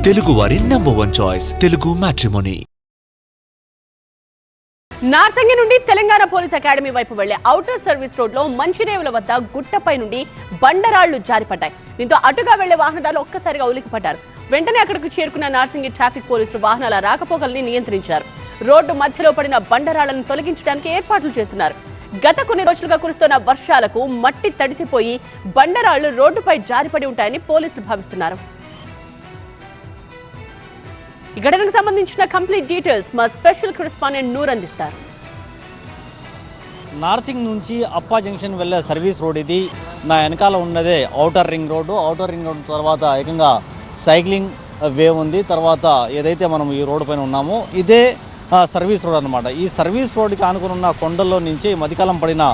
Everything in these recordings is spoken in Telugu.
తెలుగువారి #1 చాయిస్ తెలుగు మ్యాట్రిమోనీ. నార్సింగి నుండి తెలంగాణ పోలీస్ అకాడమీ వైపు వెళ్లే ఔటర్ సర్వీస్ రోడ్ లో మంచిరేవుల వద్ద గుట్టపై నుండి బండరాళ్లు జారిపడ్డాయి. దీంతో అటుగా వెళ్లే వాహనదారులు ఒక్కసారిగా ఉలికిపడ్డారు. వెంటనే అక్కడికి చేరుకున్న నార్సింగి ట్రాఫిక్ పోలీసులు వాహనాల రాకపోకల్ని నియంత్రించారు. రోడ్డు మధ్యలో పడిన బండరాళ్లను తొలగించడానికి ఏర్పాట్లు చేస్తున్నారు. గత కొన్ని రోజులుగా కురుస్తున్న వర్షాలకు మట్టి తడిసిపోయి బండరాళ్లు రోడ్డుపై జారిపడి ఉంటాయని పోలీసులు భావిస్తున్నారు. ఈ ఘటనకు సంబంధించిన కంప్లీట్ డీటెయిల్స్ మా స్పెషల్ కరెస్పాండెంట్ నూర్ అందిస్తారు. నార్సింగ్ నుంచి అప్పా జంక్షన్ వెళ్ళే సర్వీస్ రోడ్ ఇది. నా వెనకాల ఉన్నదే outer ring road. Outer ring road తర్వాత ఏకంగా సైక్లింగ్ వే ఉంది. తర్వాత ఏదైతే మనం ఈ రోడ్డు పైన ఉన్నామో ఇదే సర్వీస్ రోడ్ అనమాట. ఈ సర్వీస్ రోడ్డుకి ఆనుకుని ఉన్న కొండల్లో నుంచి మధ్యకాలం పడిన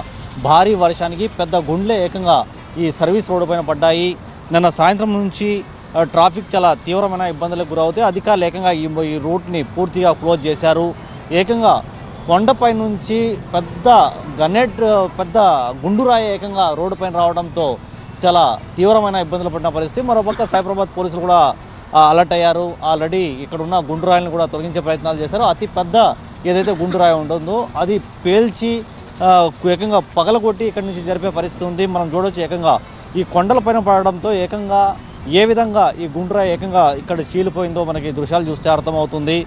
భారీ వర్షానికి పెద్ద గుండ్లే ఏకంగా ఈ సర్వీస్ రోడ్డు పైన పడ్డాయి. నిన్న సాయంత్రం నుంచి ట్రాఫిక్ చాలా తీవ్రమైన ఇబ్బందులకు గురవుతాయి. అధికారులు ఏకంగా ఈ రూట్ని పూర్తిగా క్లోజ్ చేశారు. ఏకంగా కొండపై నుంచి పెద్ద గుండురాయి ఏకంగా రోడ్డు పైన రావడంతో చాలా తీవ్రమైన ఇబ్బందులు పడిన పరిస్థితి. మరోపక్క సైబరాబాద్ పోలీసులు కూడా అలర్ట్ అయ్యారు. ఆల్రెడీ ఇక్కడ ఉన్న గుండురాయిని కూడా తొలగించే ప్రయత్నాలు చేశారు. అతి పెద్ద ఏదైతే గుండురాయి ఉంటుందో అది పేల్చి ఏకంగా పగలగొట్టి ఇక్కడి నుంచి జరిపే పరిస్థితి ఉంది. మనం చూడవచ్చు ఏకంగా ఈ కొండల పైన పడడంతో ఏకంగా ఏ విధంగా ఈ గుండ్రాయి ఏకంగా ఇక్కడ చీలిపోయిందో మనకి దృశ్యాలు చూస్తే అర్థమవుతుంది.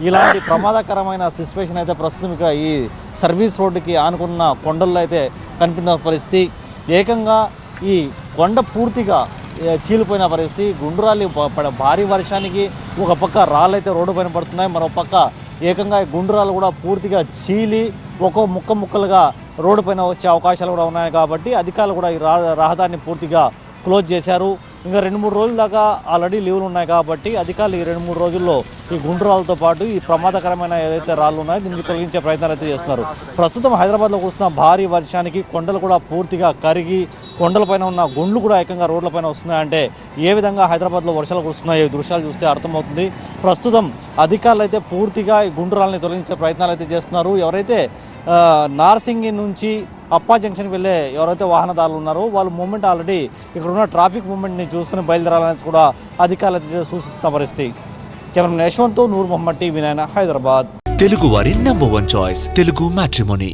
ఇలాంటి ప్రమాదకరమైన సిచ్యువేషన్ అయితే ప్రస్తుతం ఇక్కడ ఈ సర్వీస్ రోడ్డుకి ఆనుకున్న కొండల్లో అయితే కనిపిస్తున్న పరిస్థితి. ఏకంగా ఈ కొండ పూర్తిగా చీలిపోయిన పరిస్థితి. గుండ్రాలు భారీ వర్షానికి ఒక పక్క రాళ్ళు అయితే రోడ్డు పైన పడుతున్నాయి. మరో పక్క ఏకంగా ఈ గుండ్రాలు కూడా పూర్తిగా చీలి ఒక్కో ముక్కలుగా రోడ్డు పైన వచ్చే అవకాశాలు కూడా ఉన్నాయి. కాబట్టి అధికారులు కూడా ఈ రహదారిని పూర్తిగా క్లోజ్ చేశారు. ఇంకా 2-3 రోజుల దాకా ఆల్రెడీ లీవ్లు ఉన్నాయి కాబట్టి అధికారులు ఈ 2-3 రోజుల్లో ఈ గుండ్రాలతో పాటు ఈ ప్రమాదకరమైన ఏదైతే రాళ్ళు ఉన్నాయో దీనికి తొలగించే ప్రయత్నాలు అయితే చేస్తున్నారు. ప్రస్తుతం హైదరాబాద్లో కురుస్తున్న భారీ వర్షానికి కొండలు కూడా పూర్తిగా కరిగి కొండలపైన ఉన్న గుండ్లు కూడా ఏకంగా రోడ్లపైన వస్తున్నాయంటే ఏ విధంగా హైదరాబాద్లో వర్షాలు కురుస్తున్నాయో ఈ దృశ్యాలు చూస్తే అర్థమవుతుంది. ప్రస్తుతం అధికారులు అయితే పూర్తిగా ఈ గుండ్రాలని తొలగించే ప్రయత్నాలు అయితే చేస్తున్నారు. ఎవరైతే నార్సింగి నుంచి అప్పా జంక్షన్ వెళ్ళే ఎవరైతే వాహనదారులు ఉన్నారో వాళ్ళు మూమెంట్ ఆల్రెడీ ఇక్కడ ఉన్న ట్రాఫిక్ మూమెంట్ని చూసుకుని బయలుదేరాలని కూడా అధికారులు అయితే సూచిస్తున్న పరిస్థితి. Cameraman Yashwant, Noor Mohammed, TV 9 Hyderabad. తెలుగువారి #1 చాయిస్ తెలుగు మ్యాట్రిమోనీ.